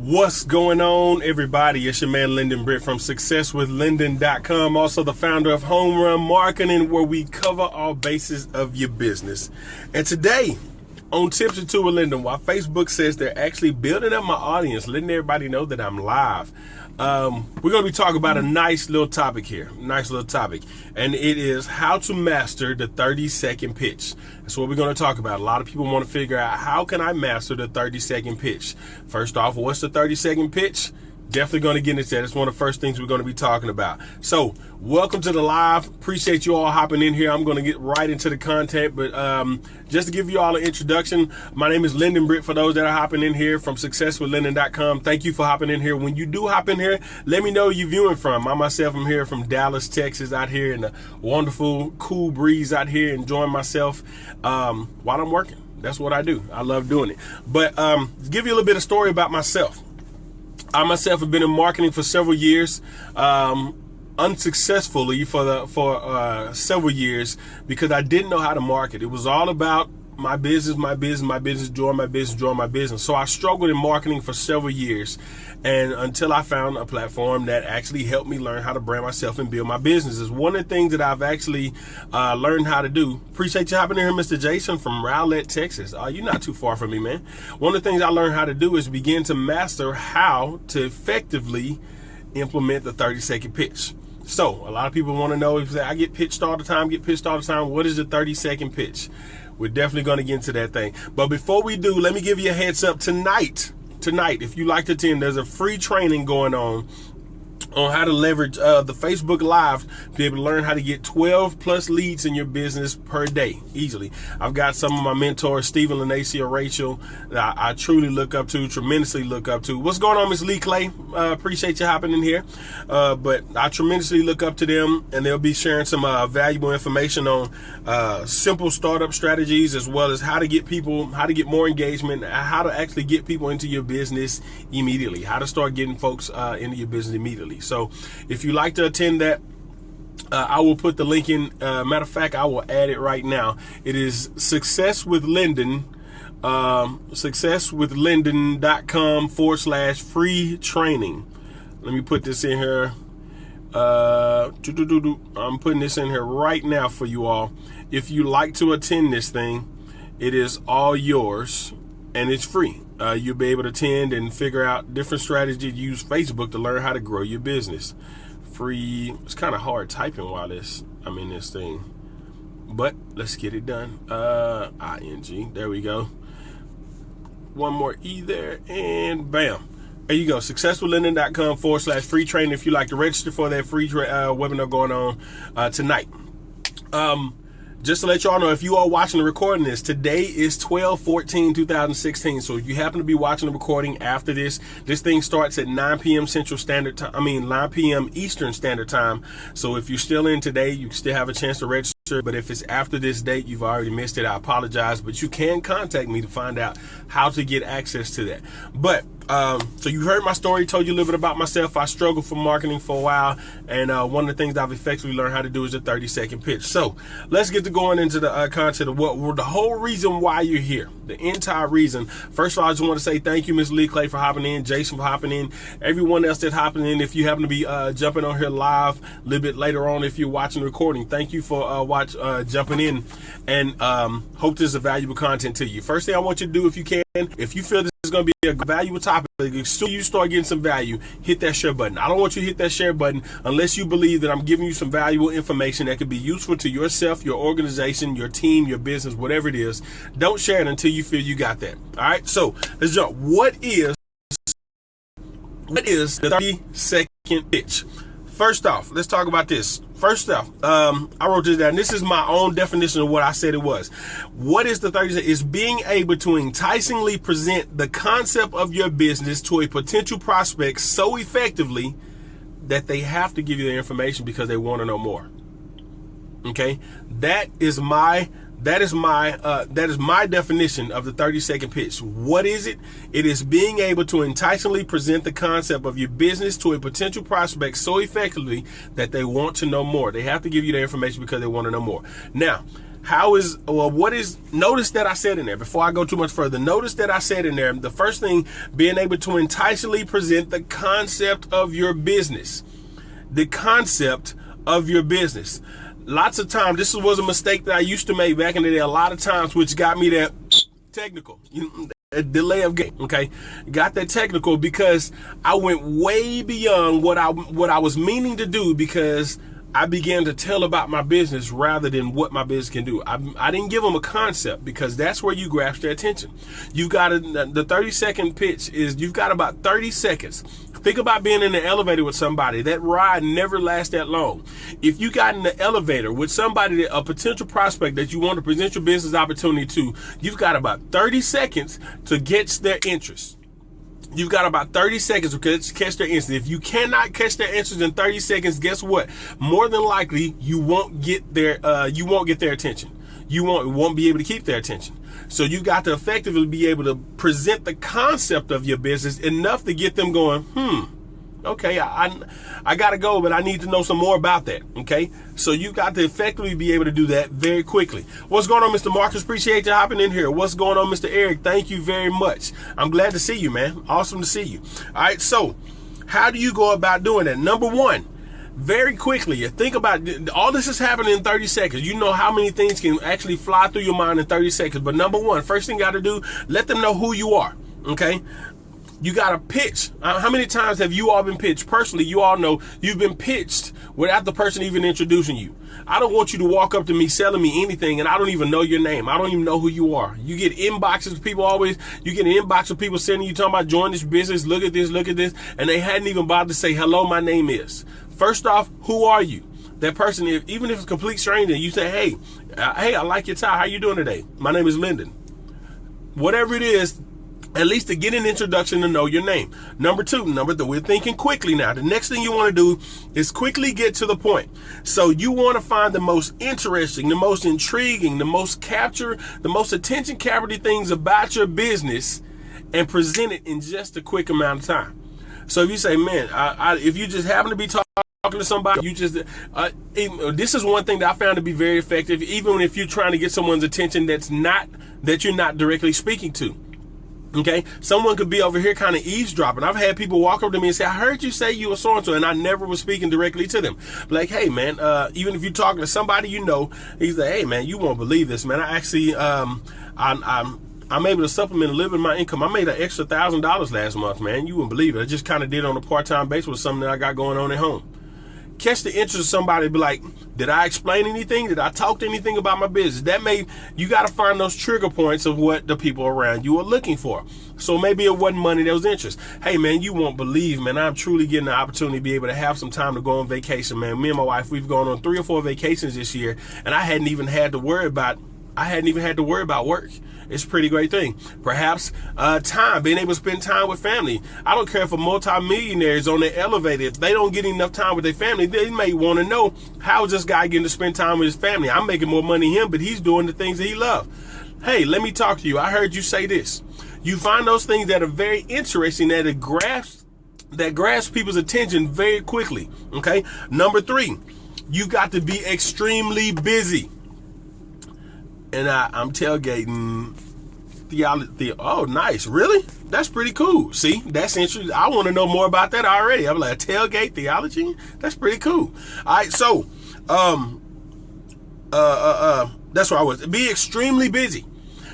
What's going on, everybody? It's your man Lyndon Britt from SuccessWithLyndon.com, also the founder of Home Run Marketing, where we cover all bases of your business. And today on Tips or Two with Lyndon, while Facebook says they're actually building up my audience, letting everybody know that I'm live, we're going to be talking about a nice little topic here, and it is how to master the 30-second pitch. That's what we're going to talk about. A lot of people want to figure out, how can I master the 30-second pitch? First off, what's the 30-second pitch? Definitely going to get into that. It's one of the first things we're going to be talking about. So, welcome to the live. Appreciate you all hopping in here. I'm going to get right into the content, but just to give you all an introduction, my name is Lyndon Britt, for those that are hopping in here from SuccessWithLyndon.com. Thank you for hopping in here. When you do hop in here, let me know where you're viewing from. I myself am here from Dallas, Texas, out here in the wonderful, cool breeze out here, enjoying myself while I'm working. That's what I do. I love doing it. But give you a little bit of story about myself. I myself have been in marketing for several years, unsuccessfully for several years, because I didn't know how to market. It was all about my business, join my business. So I struggled in marketing for several years, and until I found a platform that actually helped me learn how to brand myself and build my business. It's one of the things that I've actually learned how to do. Appreciate you hopping in here, Mr. Jason from Rowlett, Texas. You're not too far from me, man. One of the things I learned how to do is begin to master how to effectively implement the 30-second pitch. So a lot of people want to know, if I get pitched all the time, what is the 30-second pitch? We're definitely going to get into that thing. But before we do, let me give you a heads up. Tonight, if you like to attend, there's a free training going on how to leverage the Facebook Live to be able to learn how to get 12 plus leads in your business per day, easily. I've got some of my mentors, Stephen, Lanacia, Rachel, that I truly look up to, tremendously look up to. What's going on, Miss Lee Clay? Appreciate you hopping in here. But I tremendously look up to them, and they'll be sharing some valuable information on simple startup strategies, as well as how to get more engagement, how to actually get people into your business immediately, how to start getting folks into your business immediately. So if you like to attend that, I will put the link in. Matter of fact, I will add it right now. It is SuccessWithLyndon.com/free training. Let me put this in here. I'm putting this in here right now for you all. If you like to attend this thing, it is all yours, and it's free. You'll be able to attend and figure out different strategies to use Facebook to learn how to grow your business. Free. It's kind of hard typing while I'm in this thing, but let's get it done. ING. There we go. One more E there, and bam. There you go. SuccessWithLyndon.com/free training. If you like to register for that free webinar going on tonight. Just to let y'all know, if you are watching the recording this, today is 12/14/2016. So if you happen to be watching the recording after this thing starts at 9 p.m. Central Standard Time. 9 p.m. Eastern Standard Time. So if you're still in today, you still have a chance to register. But if it's after this date, you've already missed it. I apologize, but you can contact me to find out how to get access to that. But so you heard my story, told you a little bit about myself. I struggled for marketing for a while, and one of the things I've effectively learned how to do is the 30-second pitch. So let's get to going into the content of what the whole reason why you're here, the entire reason. First of all, I just want to say thank you, Ms. Lee Clay, for hopping in, Jason for hopping in, everyone else that's hopping in. If you happen to be jumping on here live a little bit later on, if you're watching the recording, thank you for jumping in, and hope this is a valuable content to you. First thing I want you to do, if you can, if you feel this is going to be a valuable topic, as soon as you start getting some value, hit that share button. I don't want you to hit that share button unless you believe that I'm giving you some valuable information that could be useful to yourself, your organization, your team, your business, whatever it is. Don't share it until you feel you got that. All right, so let's jump. What is the 30-second pitch? First off, let's talk about this. First off, I wrote this down. This is my own definition of what I said it was. What is the 30? Is being able to enticingly present the concept of your business to a potential prospect so effectively that they have to give you the information because they want to know more. Okay, that is my definition of the 30-second pitch. What is it? It is being able to enticingly present the concept of your business to a potential prospect so effectively that they want to know more. They have to give you the information because they want to know more. Now, Notice that I said in there, before I go too much further, notice that I said in there, the first thing, being able to enticingly present the concept of your business. The concept of your business. Lots of times, this was a mistake that I used to make back in the day, a lot of times, which got me that technical. A delay of game, okay? Got that technical because I went way beyond what I was meaning to do, because I began to tell about my business rather than what my business can do. I didn't give them a concept, because that's where you grasp their attention. You've got the 30-second pitch is, you've got about 30 seconds. Think about being in the elevator with somebody. That ride never lasts that long. If you got in the elevator with somebody, a potential prospect that you want to present your business opportunity to, you've got about 30 seconds to get their interest. You've got about 30 seconds to catch their interest. If you cannot catch their interest in 30 seconds, guess what? More than likely, you won't get their attention. You won't be able to keep their attention. So you got to effectively be able to present the concept of your business enough to get them going, okay, I got to go, but I need to know some more about that, okay? So you got to effectively be able to do that very quickly. What's going on, Mr. Marcus? Appreciate you hopping in here. What's going on, Mr. Eric? Thank you very much. I'm glad to see you, man. Awesome to see you. All right, so how do you go about doing that? Number one, very quickly, think about all this is happening in 30 seconds. You know how many things can actually fly through your mind in 30 seconds. But number one, first thing you got to do, let them know who you are, okay? You got to pitch. How many times have you all been pitched? Personally, you all know you've been pitched without the person even introducing you. I don't want you to walk up to me selling me anything and I don't even know your name. I don't even know who you are. You get inboxes of people you get an inbox of people sending you talking about join this business, look at this, and they hadn't even bothered to say, hello, my name is. First off, who are you? That person, even if it's a complete stranger, you say, hey, I like your tie. How you doing today? My name is Lyndon. Whatever it is, at least to get an introduction to know your name. Number two, we're thinking quickly now. The next thing you want to do is quickly get to the point. So you want to find the most interesting, the most intriguing, the most attention capturing things about your business and present it in just a quick amount of time. So if you say, man, if you just happen to be talking to somebody, this is one thing that I found to be very effective, even if you're trying to get someone's attention that you're not directly speaking to. Okay, someone could be over here kind of eavesdropping. I've had people walk up to me and say, I heard you say you were so-and-so, and I never was speaking directly to them. Like, hey, man, even if you're talking to somebody you know, he's like, hey, man, you won't believe this, man. I actually, I'm able to supplement a little bit of my income. I made an extra $1,000 last month, man. You wouldn't believe it. I just kind of did it on a part-time basis with something that I got going on at home. Catch the interest of somebody, be like, did I explain anything? Did I talk to anything about my business? You got to find those trigger points of what the people around you are looking for. So maybe it wasn't money that was interest. Hey, man, you won't believe, man, I'm truly getting the opportunity to be able to have some time to go on vacation, man. Me and my wife, we've gone on 3 or 4 vacations this year, and I hadn't even had to worry about work. It's a pretty great thing. Perhaps time, being able to spend time with family. I don't care if a multi-millionaire is on the elevator. If they don't get enough time with their family, they may want to know, how is this guy getting to spend time with his family? I'm making more money than him, but he's doing the things that he loves. Hey, let me talk to you. I heard you say this. You find those things that are very interesting, that grasp people's attention very quickly. Okay. Number 3, you got to be extremely busy. And I'm tailgating theology. Oh, nice. Really? That's pretty cool. See, that's interesting. I want to know more about that already. I'm like, tailgate theology? That's pretty cool. All right. So, that's where I was. Be extremely busy.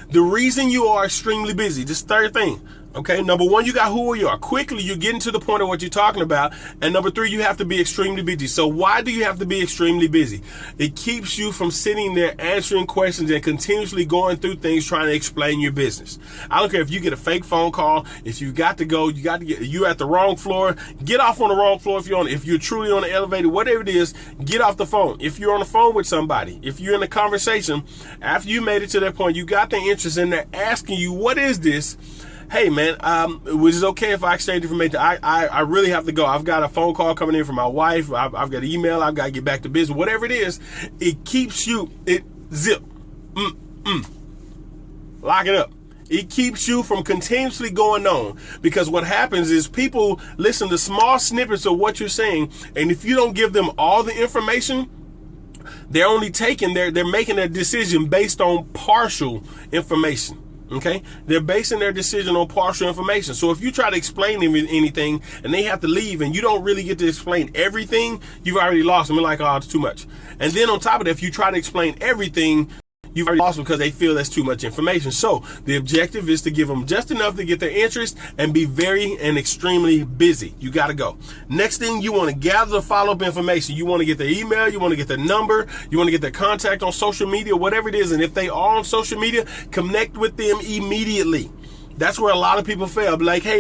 The reason you are extremely busy, this third thing. Okay, number 1, you got who you are. Quickly, you're getting to the point of what you're talking about. And number 3, you have to be extremely busy. So why do you have to be extremely busy? It keeps you from sitting there answering questions and continuously going through things trying to explain your business. I don't care if you get a fake phone call, if you got to go, you're at the wrong floor, get off on the wrong floor. If you're truly on the elevator, whatever it is, get off the phone. If you're on the phone with somebody, if you're in a conversation, after you made it to that point, you got their interest and they're asking you, what is this? Hey, man, was it okay if I exchange information? I really have to go. I've got a phone call coming in from my wife. I've got an email. I've got to get back to business. Whatever it is, it keeps you, zip. Lock it up. It keeps you from continuously going on, because what happens is people listen to small snippets of what you're saying, and if you don't give them all the information, They're only they're making a decision based on partial information. Okay, they're basing their decision on partial information. So if you try to explain anything and they have to leave and you don't really get to explain everything, you've already lost them. They're like, oh, it's too much. And then on top of that, if you try to explain everything, you've already lost them because they feel that's too much information. So the objective is to give them just enough to get their interest and be very and extremely busy. You got to go. Next thing, you want to gather the follow-up information. You want to get their email. You want to get their number. You want to get their contact on social media, whatever it is. And if they are on social media, connect with them immediately. That's where a lot of people fail. Be like, hey,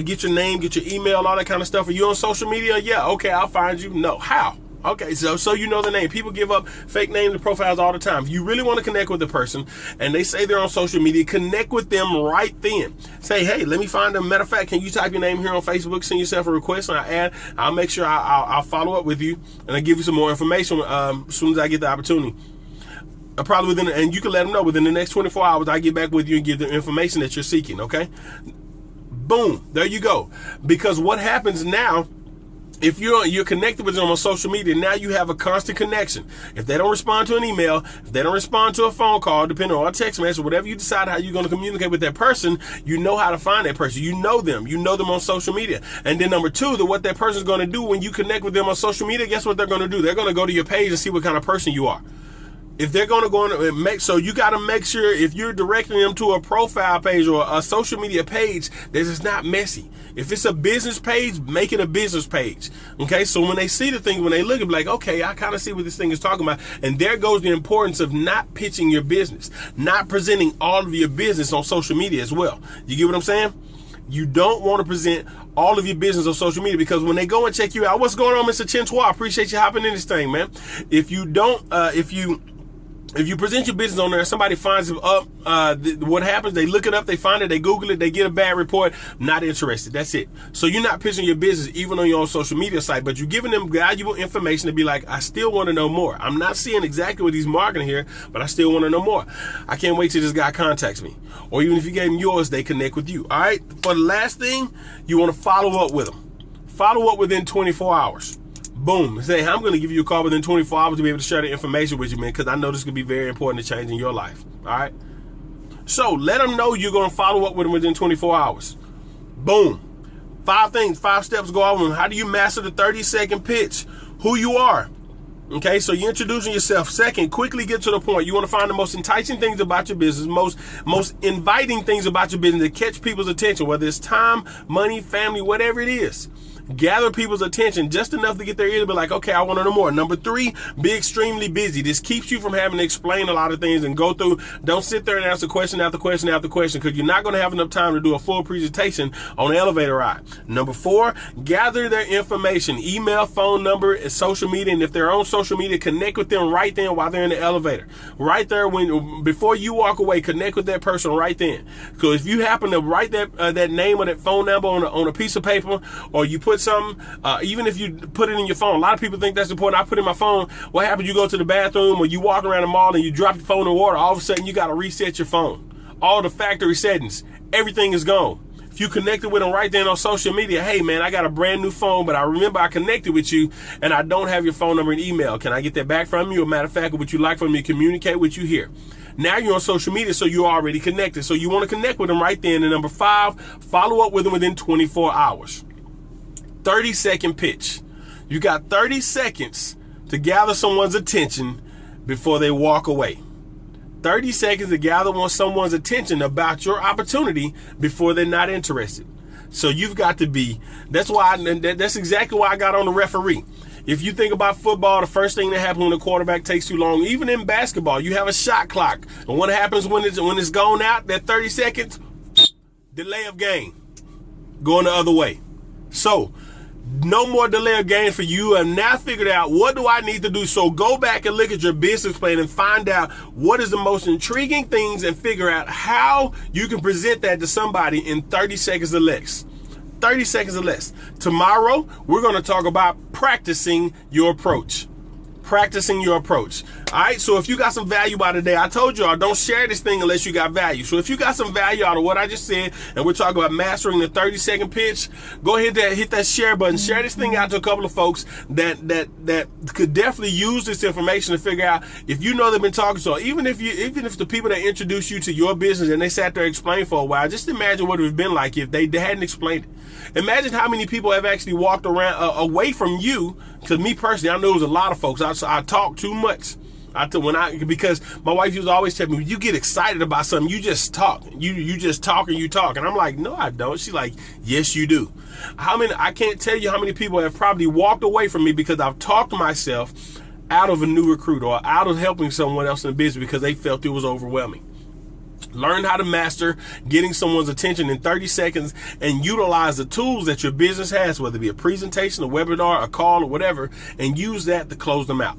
get your name, get your email, all that kind of stuff. Are you on social media? Yeah, okay, I'll find you. No, how? Okay, so you know the name. People give up fake names and profiles all the time. If you really want to connect with the person and they say they're on social media, connect with them right then. Say, hey, let me find them. Matter of fact, can you type your name here on Facebook, send yourself a request, and I'll make sure I'll follow up with you and I'll give you some more information as soon as I get the opportunity. Probably and you can let them know within the next 24 hours, I get back with you and give the information that you're seeking, okay? Boom, there you go. Because what happens now, if you're connected with them on social media, now you have a constant connection. If they don't respond to an email, if they don't respond to a phone call, depending on a text message, whatever you decide how you're going to communicate with that person, you know how to find that person. You know them on social media. And then number two, what that person's going to do when you connect with them on social media, guess what they're going to do? They're going to go to your page and see what kind of person you are. If they're going to go on and so you got to make sure if you're directing them to a profile page or a social media page that is not messy. If it's a business page, make it a business page. Okay, so when they see the thing, when they look at it, like, okay, I kind of see what this thing is talking about. And there goes the importance of not pitching your business, not presenting all of your business on social media as well. You get what I'm saying? You don't want to present all of your business on social media because when they go and check you out, what's going on, Mr. Chintois? I appreciate you hopping in this thing, man. If you don't, if you present your business on there, somebody finds it up, what happens, they look it up, they find it, they Google it, they get a bad report, not interested. That's it. So you're not pitching your business even on your own social media site, but you're giving them valuable information to be like, I still want to know more. I'm not seeing exactly what he's marketing here, but I still want to know more. I can't wait till this guy contacts me. Or even if you gave him yours, they connect with you. All right. For the last thing, you want to follow up with them. Follow up within 24 hours. Boom. Say, I'm going to give you a call within 24 hours to be able to share the information with you, man, because I know this could be very important to changing your life. All right. So let them know you're going to follow up with them within 24 hours. Boom. 5 steps go over them. How do you master the 30-second pitch? Who you are. Okay, so you're introducing yourself. Second, quickly get to the point. You want to find the most enticing things about your business, most inviting things about your business that catch people's attention, whether it's time, money, family, whatever it is. Gather people's attention just enough to get their ear to be like, okay, I want to know more. Number 3, be extremely busy. This keeps you from having to explain a lot of things and go through. Don't sit there and answer question after question after question because you're not going to have enough time to do a full presentation on the elevator ride. Number 4, gather their information, email, phone number, and social media. And if they're on social media, connect with them right then while they're in the elevator. Right there, before you walk away, connect with that person right then. Because if you happen to write that name or that phone number on a piece of paper, or you put something, even if you put it in your phone, a lot of people think that's important. I put it in my phone. What happens? You go to the bathroom or you walk around the mall and you drop your phone in water. All of a sudden, you got to reset your phone. All the factory settings, everything is gone. If you connected with them right then on social media, hey man, I got a brand new phone, but I remember I connected with you and I don't have your phone number and email. Can I get that back from you? Or matter of fact, would you like for me to communicate with you here? Now you're on social media, so you're already connected. So you want to connect with them right then. And number 5, follow up with them within 24 hours. 30-second pitch. You got 30 seconds to gather someone's attention before they walk away. 30 seconds to gather someone's attention about your opportunity before they're not interested. So you've got to be, that's exactly why I got on the referee. If you think about football, the first thing that happens when the quarterback takes too long, even in basketball, you have a shot clock. And what happens when it's gone out, that 30 seconds, delay of game, going the other way. So no more delay of game for you. And now figured out, what do I need to do? So go back and look at your business plan and find out what is the most intriguing things and figure out how you can present that to somebody in 30 seconds or less. 30 seconds or less. Tomorrow, we're going to talk about practicing your approach. practicing your approach. All right, so if you got some value out of today, I told y'all don't share this thing unless you got value. So if you got some value out of what I just said, and we're talking about mastering the 30-second pitch, go ahead and hit that share button. Share this thing out to a couple of folks that could definitely use this information to figure out if you know they've been talking. So even if the people that introduced you to your business and they sat there and explained for a while, just imagine what it would have been like if they hadn't explained it. Imagine how many people have actually walked around away from you. Because me personally, I know it was a lot of folks. I talk too much. Because my wife used to always tell me, when you get excited about something, you just talk. You just talk and you talk. And I'm like, no, I don't. She's like, yes, you do. I can't tell you how many people have probably walked away from me because I've talked myself out of a new recruit or out of helping someone else in the business because they felt it was overwhelming. Learn how to master getting someone's attention in 30 seconds and utilize the tools that your business has, whether it be a presentation, a webinar, a call, or whatever, and use that to close them out.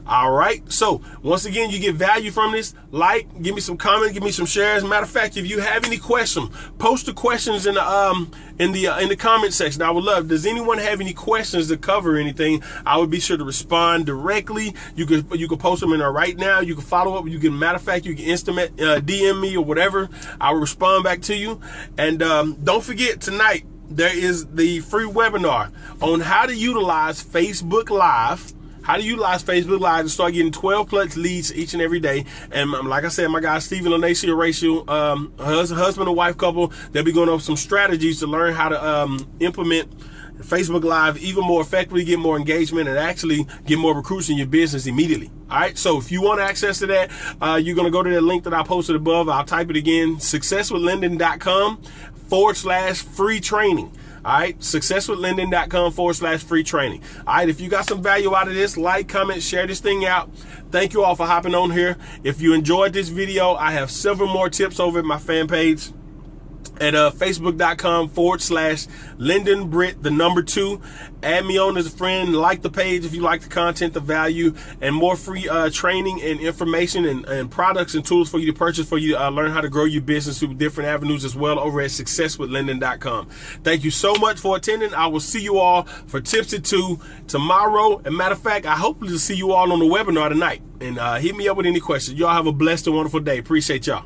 All right. So once again, you get value from this. Like, give me some comments, give me some shares. Matter of fact, if you have any questions, post the questions in the comment section. I would love. Does anyone have any questions to cover anything? I would be sure to respond directly. You could post them in there right now. You can follow up. You can, matter of fact, you can instant DM me or whatever. I will respond back to you. And don't forget, tonight there is the free webinar on how to utilize Facebook Live. How to utilize Facebook Live to start getting 12 plus leads each and every day. And like I said, my guy Stephen Lanacy, Horatio, husband and wife couple, they'll be going over some strategies to learn how to implement Facebook Live even more effectively, get more engagement, and actually get more recruits in your business immediately. All right, so if you want access to that, you're going to go to that link that I posted above. I'll type it again, successwithlinden.com/free training. All right, successwithlinden.com/free training. All right, if you got some value out of this, like, comment, share this thing out. Thank you all for hopping on here. If you enjoyed this video, I have several more tips over at my fan page at facebook.com/LindenBritt2. Add me on as a friend, like the page if you like the content, the value, and more free training and information and products and tools for you to purchase, for you to learn how to grow your business through different avenues as well over at successwithlinden.com. Thank you so much for attending. I will see you all for Tips at 2 tomorrow. And matter of fact, I hope to see you all on the webinar tonight. And hit me up with any questions. Y'all have a blessed and wonderful day. Appreciate y'all.